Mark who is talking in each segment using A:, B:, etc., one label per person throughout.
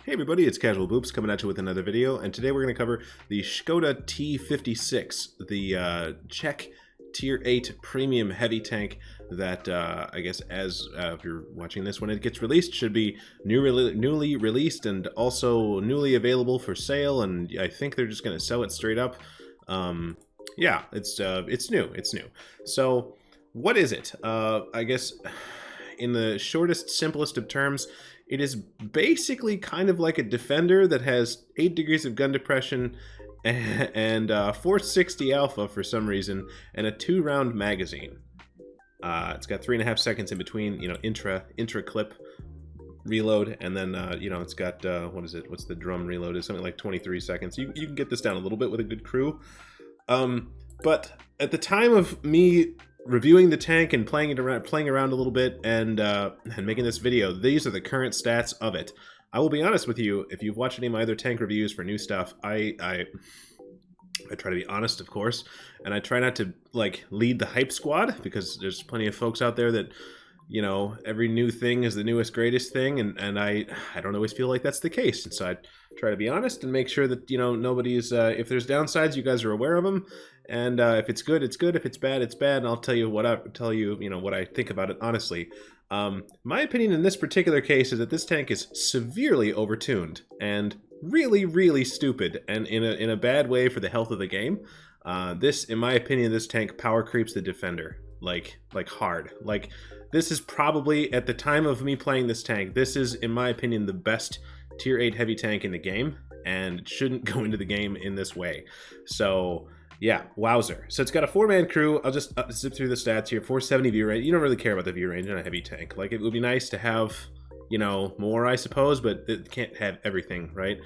A: Hey everybody, it's Casual Boops coming at you with another video, and today we're going to cover the Skoda T56, the Czech Tier 8 premium heavy tank that I guess as if you're watching this when it gets released, should be newly released and also newly available for sale, and I think they're just going to sell it straight up. Yeah, it's new. So what is it? I guess in the shortest, simplest of terms, it is basically kind of like a Defender that has 8 degrees of gun depression and 460 alpha for some reason, and a 2-round magazine. It's got 3.5 seconds in between, intra-clip reload, and then, it's got, what is it? What's the drum reload? It's something like 23 seconds. You can get this down a little bit with a good crew. But at the time of me reviewing the tank and playing around a little bit and making this video, these are the current stats of it. I will be honest with you, if you've watched any of my other tank reviews for new stuff, I try to be honest, of course, and I try not to lead the hype squad, because there's plenty of folks out there that, every new thing is the newest greatest thing, and I don't always feel like that's the case. And so I try to be honest and make sure that nobody's if there's downsides, you guys are aware of them, and if it's good, it's good. If it's bad, it's bad, and I'll tell you what I think about it honestly. My opinion in this particular case is that this tank is severely overtuned and really stupid, and in a bad way for the health of the game. In my opinion, this tank power creeps the Defender like hard. This is probably, at the time of me playing this tank, this is, in my opinion, the best Tier 8 heavy tank in the game, and it shouldn't go into the game in this way. So, yeah, wowzer. So it's got a 4-man crew. I'll just zip through the stats here. 470 view range. You don't really care about the view range in a heavy tank. It would be nice to have, more, I suppose, but it can't have everything, right?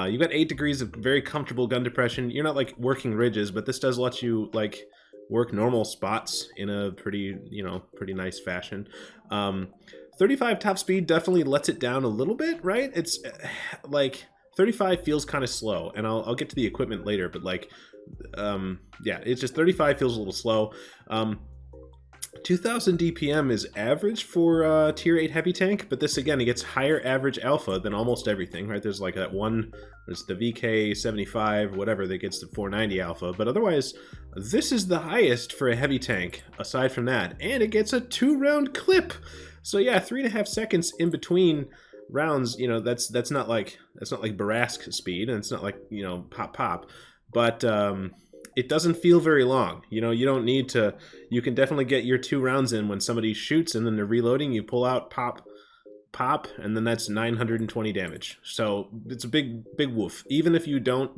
A: You've got 8 degrees of very comfortable gun depression. You're not, working ridges, but this does let you, work normal spots in a pretty nice fashion. 35 top speed definitely lets it down a little bit, right? It's 35 feels kind of slow, and I'll get to the equipment later, but yeah, it's just 35 feels a little slow. 2000 DPM is average for Tier 8 heavy tank, but this, again, it gets higher average alpha than almost everything, right? There's that one, there's the VK75, whatever, that gets to 490 alpha, but otherwise, this is the highest for a heavy tank, aside from that, and it gets a 2-round clip! So yeah, 3.5 seconds in between rounds, that's not like Barask speed, and it's not pop, but it doesn't feel very long. You don't need to. You can definitely get your 2 rounds in when somebody shoots, and then they're reloading. You pull out, pop, and then that's 920 damage. So it's a big woof. Even if you don't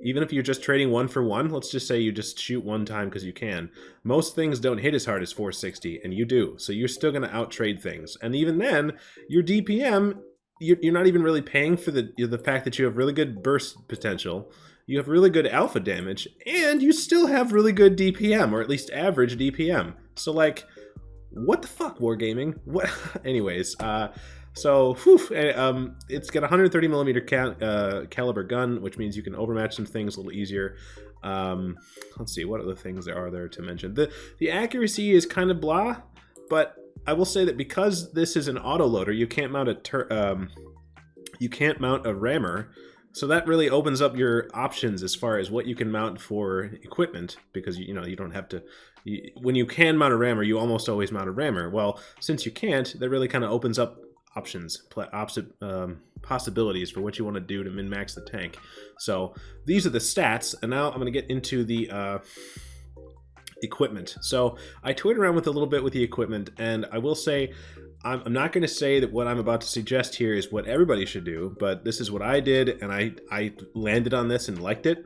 A: even if you're just trading 1 for 1, let's just say you just shoot 1 time because you can. Most things don't hit as hard as 460, and you do. So you're still going to out-trade things. And even then, your DPM, you're not even really paying for the fact that you have really good burst potential. You have really good alpha damage, and you still have really good DPM, or at least average DPM. So, what the fuck, Wargaming? What? Anyways, so, it's got a 130 millimeter caliber gun, which means you can overmatch some things a little easier. Let's see, what other things are there to mention? The accuracy is kind of blah, but I will say that because this is an autoloader, you can't mount a rammer. So that really opens up your options as far as what you can mount for equipment, because you don't have to. When you can mount a rammer, you almost always mount a rammer. Well, since you can't, that really kind of opens up options, possibilities for what you want to do to min-max the tank. So these are the stats, and now I'm going to get into the equipment. So I toyed around with a little bit with the equipment, and I will say, I'm not going to say that what I'm about to suggest here is what everybody should do, but this is what I did, and I landed on this and liked it.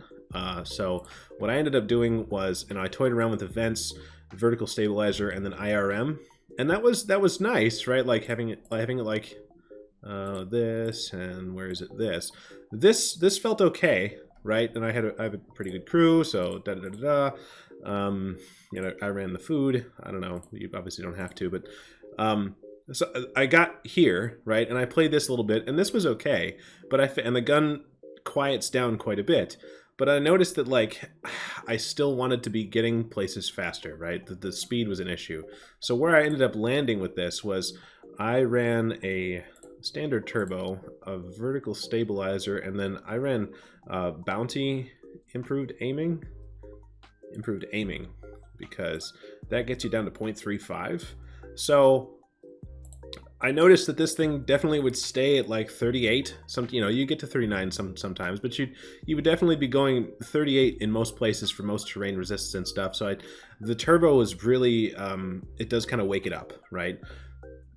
A: So what I ended up doing was, I toyed around with the vents, vertical stabilizer, and then IRM, and that was nice, right? Having it this, and where is it? This felt okay, right? And I have a pretty good crew, so I ran the food. I don't know, you obviously don't have to, but so I got here, right, and I played this a little bit, and this was okay, but and the gun quiets down quite a bit, but I noticed that I still wanted to be getting places faster, right? The speed was an issue. So where I ended up landing with this was I ran a standard turbo, a vertical stabilizer, and then I ran bounty improved aiming, because that gets you down to 0.35. So I noticed that this thing definitely would stay at like 38. You get to 39 sometimes, but you would definitely be going 38 in most places for most terrain resistance stuff. So the turbo is really it does kind of wake it up, right?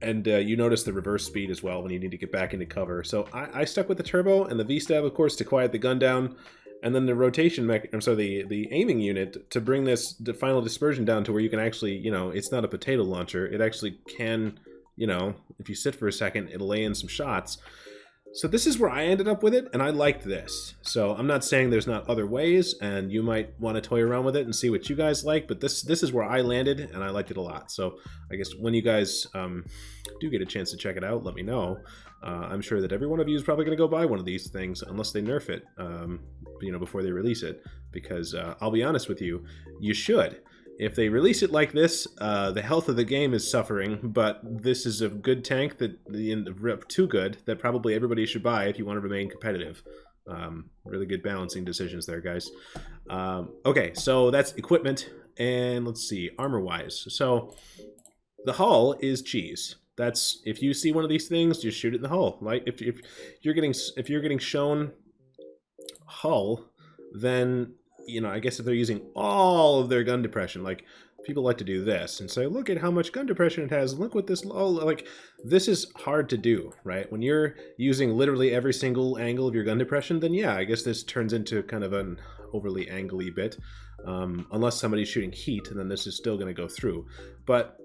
A: And you notice the reverse speed as well when you need to get back into cover. So I stuck with the turbo and the V-stab, of course, to quiet the gun down, and then the rotation the aiming unit to bring the final dispersion down to where you can actually, it's not a potato launcher. It actually can, if you sit for a second, it'll lay in some shots. So this is where I ended up with it, and I liked this. So I'm not saying there's not other ways, and you might want to toy around with it and see what you guys like, but this is where I landed, and I liked it a lot. So I guess when you guys do get a chance to check it out, let me know. I'm sure that every one of you is probably going to go buy one of these things, unless they nerf it, before they release it. Because I'll be honest with you, you should. If they release it like this, the health of the game is suffering, but this is a good tank too good that probably everybody should buy if you want to remain competitive. Really good balancing decisions there, guys. Okay, so that's equipment, and let's see, armor-wise. So the hull is cheese. That's, if you see one of these things, just shoot it in the hull. Like if you're getting shown hull, then I guess if they're using all of their gun depression, like people like to do this and say, look at how much gun depression it has. Look what this, like this is hard to do, right? When you're using literally every single angle of your gun depression, then yeah, I guess this turns into kind of an overly angly bit. Unless somebody's shooting heat, and then this is still going to go through. But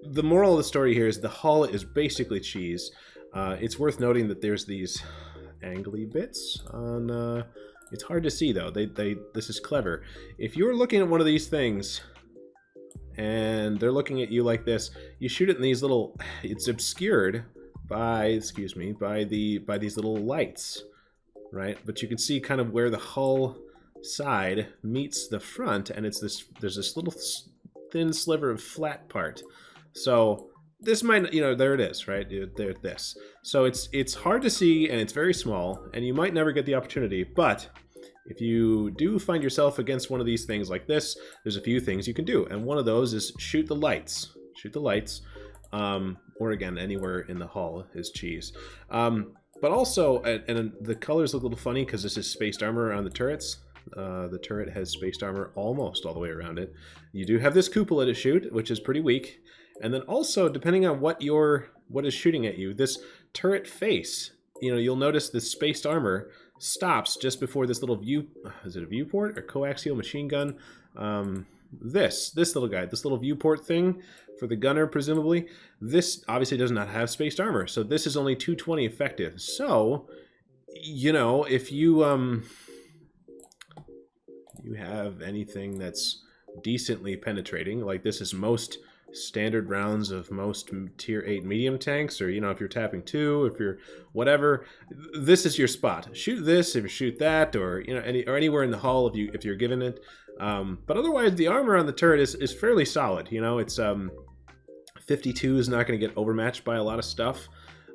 A: the moral of the story here is the hull is basically cheese. It's worth noting that there's these angly bits on... it's hard to see though. This is clever. If you're looking at one of these things and they're looking at you like this, you shoot it in these little, it's obscured by, by these little lights, right? But you can see kind of where the hull side meets the front, and there's this little thin sliver of flat part. So this might, there it is, right? There's this. So it's hard to see, and it's very small, and you might never get the opportunity, but if you do find yourself against one of these things like this, there's a few things you can do, and one of those is shoot the lights. Shoot the lights, or again, anywhere in the hull is cheese. But also, and the colors look a little funny because this is spaced armor on the turrets. The turret has spaced armor almost all the way around it. You do have this cupola to shoot, which is pretty weak. And then also, depending on what is shooting at you, this turret face, you'll notice the spaced armor stops just before this little is it a viewport or coaxial machine gun? This little guy, this little viewport thing for the gunner, presumably, this obviously does not have spaced armor. So this is only 220 effective. So, if you have anything that's decently penetrating, like this is most standard rounds of most tier 8 medium tanks, or if you're tapping 2, if you're whatever, this is your spot. Shoot this, if you shoot that, or anywhere in the hull if you're given it. But otherwise, the armor on the turret is fairly solid. It's 52 is not going to get overmatched by a lot of stuff,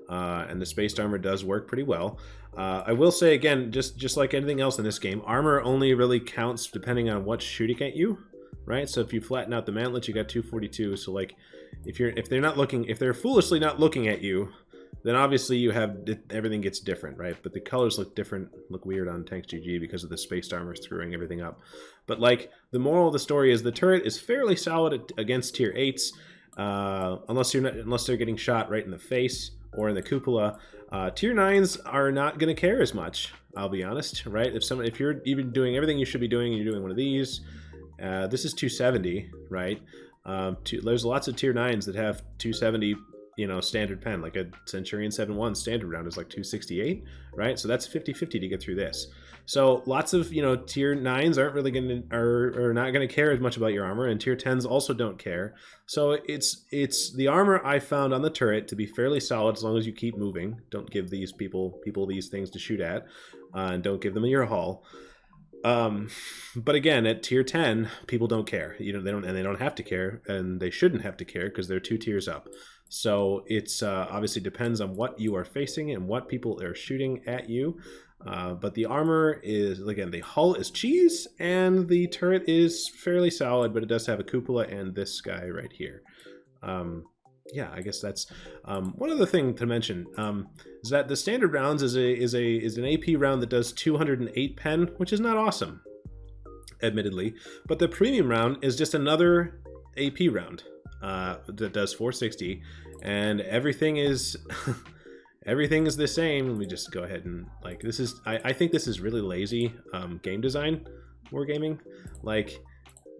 A: and the spaced armor does work pretty well. I will say again, just like anything else in this game, armor only really counts depending on what's shooting at you. Right, so if you flatten out the mantlet, you got 242. So like, if they're foolishly not looking at you, then obviously everything gets different, right? But the colors look different, look weird on Tanks GG because of the spaced armor screwing everything up. But like, the moral of the story is the turret is fairly solid against tier 8s, unless they're getting shot right in the face or in the cupola. Tier 9s are not going to care as much, I'll be honest, right? If you're even doing everything you should be doing, and you're doing one of these. This is 270, right? There's lots of tier 9s that have 270, standard pen, like a Centurion 7.1 standard round is like 268, right? So that's 50-50 to get through this. So lots of, tier 9s aren't really are not going to care as much about your armor, and tier 10s also don't care. So it's the armor I found on the turret to be fairly solid as long as you keep moving. Don't give these people these things to shoot at, and don't give them your hull. But again, at tier 10, people don't care. They don't have to care, and they shouldn't have to care because they're 2 tiers up. So it's obviously depends on what you are facing and what people are shooting at you. But the armor is, again, the hull is cheese, and the turret is fairly solid, but it does have a cupola and this guy right here. Yeah, I guess that's one other thing to mention is that the standard rounds is an AP round that does 208 pen, which is not awesome, admittedly. But the premium round is just another AP round that does 460, and everything is everything is the same. Let me just go ahead and, like, this is I think this is really lazy game design, wargaming. Like,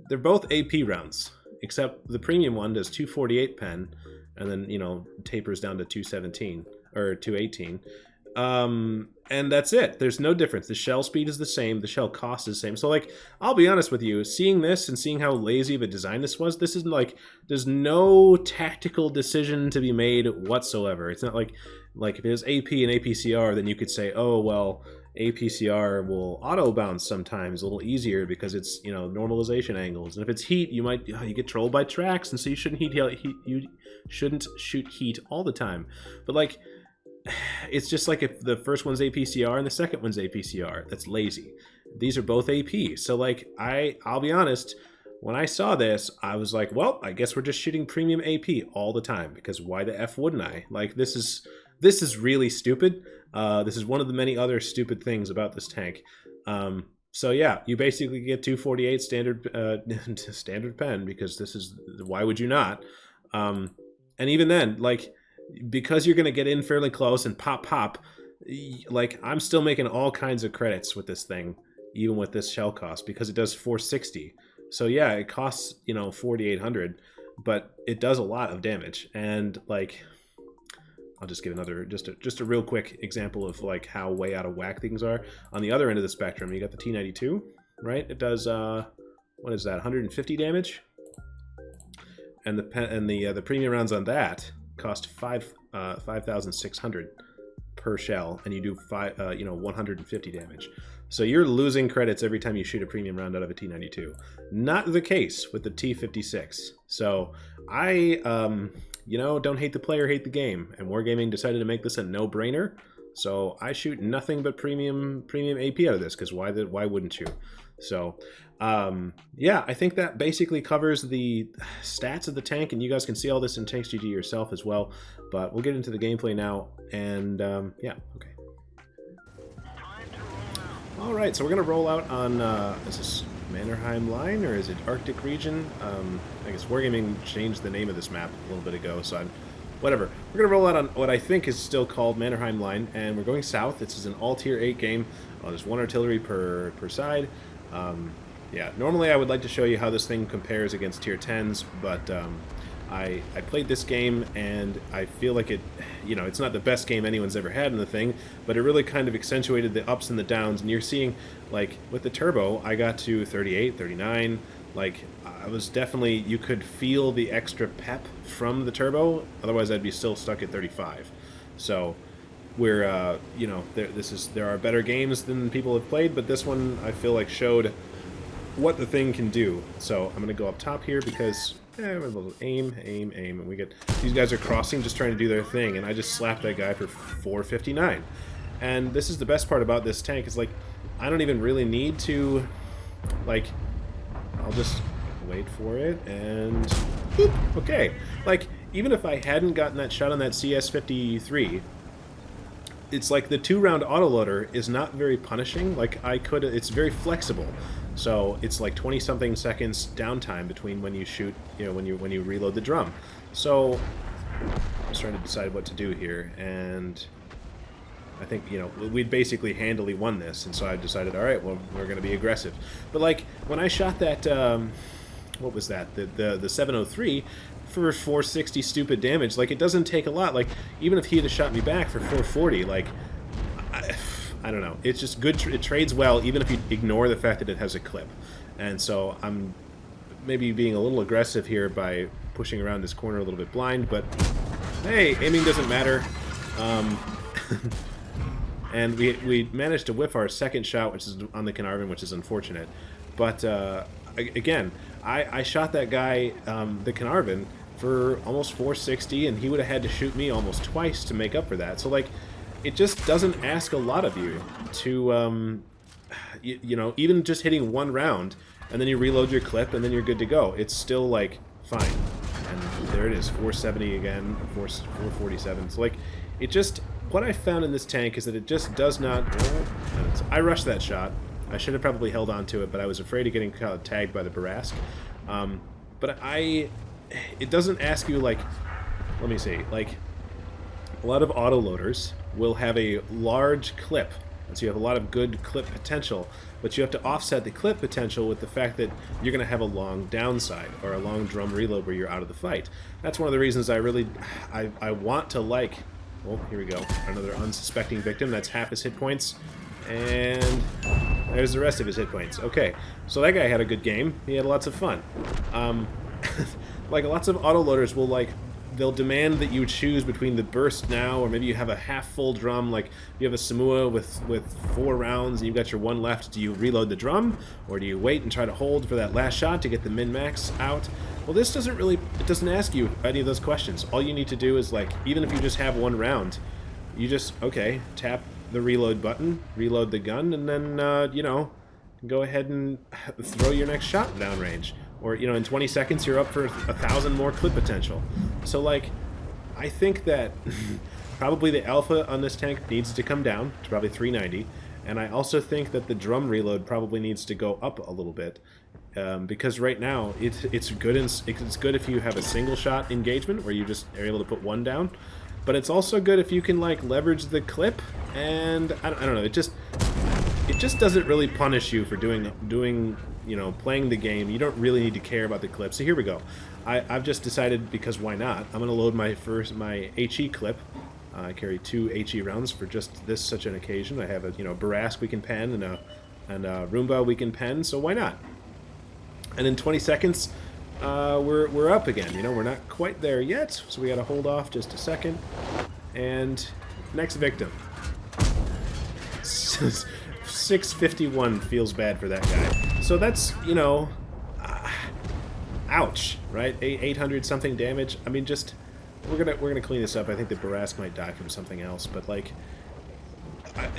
A: they're both AP rounds, except the premium one does 248 pen, and then, you know, tapers down to 217 or 218. And that's it. There's no difference. The shell speed is the same. The shell cost is the same. So, like, I'll be honest with you, seeing this and seeing how lazy of a design this was, this is like, there's no tactical decision to be made whatsoever. It's not like if it was AP and APCR, then you could say, oh, well, APCR will auto bounce sometimes a little easier because it's, you know, normalization angles. And if it's heat, you get trolled by tracks, and so you shouldn't you shouldn't shoot heat all the time. But, like, it's just like if the first one's APCR and the second one's APCR, that's lazy. These are both AP. So, like, I'll be honest, when I saw this, I was like, well, I guess we're just shooting premium AP all the time, because why the F wouldn't I? Like, this is really stupid. This is one of the many other stupid things about this tank. So yeah, you basically get 248 standard pen, because this is, why would you not? And even then, like, because you're going to get in fairly close and pop, like, I'm still making all kinds of credits with this thing, even with this shell cost, because it does 460. So yeah, it costs, you know, 4,800, but it does a lot of damage. And, like, I'll just give another, just a real quick example of, like, how way out of whack things are. On the other end of the spectrum, you got the T92, right? It does, what is that, 150 damage? And the premium rounds on that cost 5,600 per shell, and you do 150 damage. So you're losing credits every time you shoot a premium round out of a T92. Not the case with the T56. So I, you know, don't hate the player, hate the game. And Wargaming decided to make this a no-brainer. So I shoot nothing but premium AP out of this, because why wouldn't you? So, yeah, I think that basically covers the stats of the tank, and you guys can see all this in Tanks GG yourself as well. But we'll get into the gameplay now, and yeah, okay. All right, so we're gonna roll out on is this Mannerheim Line, or is it Arctic region? I guess Wargaming changed the name of this map a little bit ago, so whatever. We're gonna roll out on what I think is still called Mannerheim Line, and we're going south. This is an all tier 8 game. There's 1 artillery per side. Yeah, normally I would like to show you how this thing compares against tier 10s, but I played this game, and I feel like it, you know, it's not the best game anyone's ever had in the thing, but it really kind of accentuated the ups and the downs. And you're seeing, like, with the turbo, I got to 38, 39. Like, I was definitely, you could feel the extra pep from the turbo. Otherwise, I'd be still stuck at 35. So we're, you know, there are better games than people have played, but this one I feel like showed what the thing can do. So I'm gonna go up top here because we're a little aim, and we get, these guys are crossing, just trying to do their thing, and I just slapped that guy for 459. And this is the best part about this tank, is, like, I don't even really need to, like, I'll just wait for it, and boop, okay. Like, even if I hadn't gotten that shot on that CS-53, it's like the 2-round autoloader is not very punishing. Like, it's very flexible. So it's like 20-something seconds downtime between when you shoot, you know, when you reload the drum. So I'm just trying to decide what to do here, and I think, you know, we'd basically handily won this, and so I decided, all right, well, we're going to be aggressive. But, like, when I shot that, what was that, the 703 for 460 stupid damage, like, it doesn't take a lot. Like, even if he had shot me back for 440, like, I don't know. It's just good. It trades well, even if you ignore the fact that it has a clip. And so I'm maybe being a little aggressive here by pushing around this corner a little bit blind, but hey, aiming doesn't matter. And we managed to whiff our second shot, which is on the Carnarvon, which is unfortunate. But again, I shot that guy, the Carnarvon, for almost 460, and he would have had to shoot me almost twice to make up for that. So, like, it just doesn't ask a lot of you to, you know, even just hitting one round, and then you reload your clip, and then you're good to go. It's still, like, fine. And there it is, 470 again, 447. So, like, it just... What I found in this tank is that it just does not... I rushed that shot. I should have probably held on to it, but I was afraid of getting tagged by the Barask. But it doesn't ask you, like... Let me see. Like, a lot of autoloaders will have a large clip, and so you have a lot of good clip potential, but you have to offset the clip potential with the fact that you're going to have a long downside, or a long drum reload where you're out of the fight. That's one of the reasons I really... I want to like... Well, here we go. Another unsuspecting victim. That's half his hit points. And there's the rest of his hit points. Okay, so that guy had a good game. He had lots of fun. Like, lots of autoloaders will, like, they'll demand that you choose between the burst now, or maybe you have a half-full drum, like you have a Samua with 4 rounds and you've got your 1 left. Do you reload the drum, or do you wait and try to hold for that last shot to get the min-max out? Well, this doesn't really, it doesn't ask you any of those questions. All you need to do is, like, even if you just have 1 round, you just, okay, tap the reload button, reload the gun, and then, you know, go ahead and throw your next shot downrange. Or, you know, in 20 seconds, you're up for 1,000 more clip potential. So, like, I think that probably the alpha on this tank needs to come down to probably 390. And I also think that the drum reload probably needs to go up a little bit. Because right now, it's good if you have a single shot engagement where you just are able to put 1 down. But it's also good if you can, like, leverage the clip. And, I don't know, it just doesn't really punish you for doing you know, playing the game. You don't really need to care about the clip. So here we go. I've just decided, because why not? I'm going to load my HE clip. I carry 2 HE rounds for just such an occasion. I have a, you know, Barask we can pen and a Roomba we can pen, so why not? And in 20 seconds, we're up again. You know, we're not quite there yet, so we got to hold off just a second. And next victim. 651 feels bad for that guy. So that's, you know, ouch, right? 800 something damage. I mean, just we're gonna clean this up. I think the Barask might die from something else, but, like,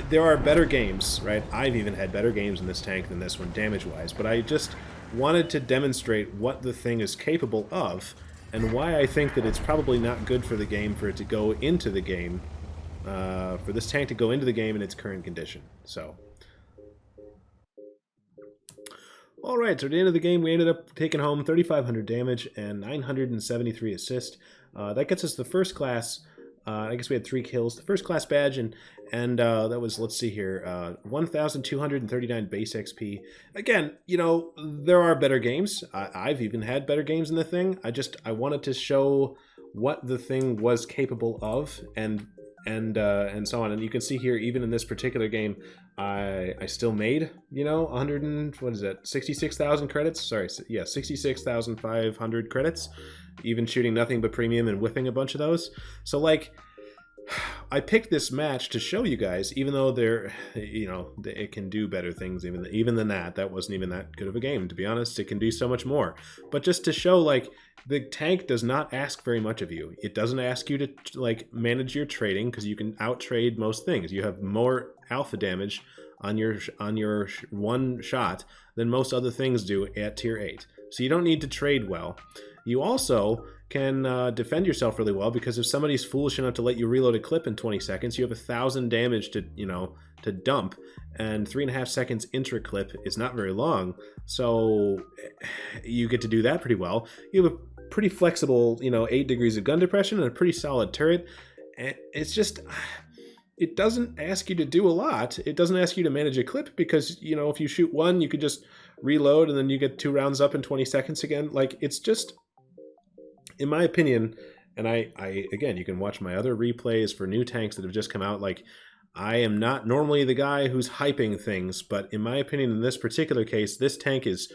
A: there are better games, right? I've even had better games in this tank than this one, damage-wise. But I just wanted to demonstrate what the thing is capable of, and why I think that it's probably not good for the game for it to go into the game. For this tank to go into the game in its current condition. So, alright, so at the end of the game we ended up taking home 3,500 damage and 973 assist. That gets us the first class, I guess we had 3 kills, the first class badge, and that was, let's see here, 1,239 base XP. Again, you know, there are better games. I've even had better games in the thing. I wanted to show what the thing was capable of, and so on. And you can see here, even in this particular game, I still made, you know, 100 and, what is that, 66,000 credits? Sorry, yeah, 66,500 credits, even shooting nothing but premium and whipping a bunch of those. So, like, I picked this match to show you guys, even though you know, it can do better things even than that. That wasn't even that good of a game, to be honest. It can do so much more. But just to show, like, the tank does not ask very much of you. It doesn't ask you to, like, manage your trading, because you can out-trade most things. You have more alpha damage on your 1 shot than most other things do at tier 8. So you don't need to trade well. You also can defend yourself really well, because if somebody's foolish enough to let you reload a clip in 20 seconds, you have 1,000 damage to, you know, to dump, and 3.5 seconds intra-clip is not very long, so you get to do that pretty well. You have a pretty flexible, you know, 8 degrees of gun depression and a pretty solid turret. And it's just, it doesn't ask you to do a lot. It doesn't ask you to manage a clip, because, you know, if you shoot 1, you could just reload and then you get 2 rounds up in 20 seconds again. Like, it's just, in my opinion, and I again, you can watch my other replays for new tanks that have just come out. Like, I am not normally the guy who's hyping things, but in my opinion, in this particular case, this tank is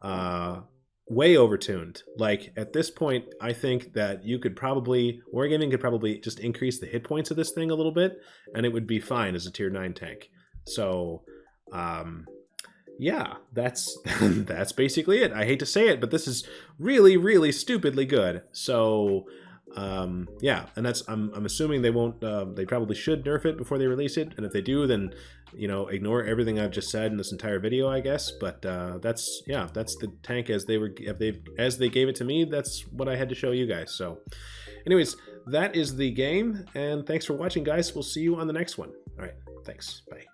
A: way overtuned. Like, at this point, I think that you could probably, Wargaming could probably just increase the hit points of this thing a little bit, and it would be fine as a tier 9 tank. So, yeah, that's that's basically it. I hate to say it, but this is really, really stupidly good. So, yeah, and that's I'm assuming they won't. They probably should nerf it before they release it, and if they do, then you know, ignore everything I've just said in this entire video, I guess. But that's the tank as they gave it to me. That's what I had to show you guys. So, anyways, that is the game, and thanks for watching, guys. We'll see you on the next one. All right, thanks. Bye.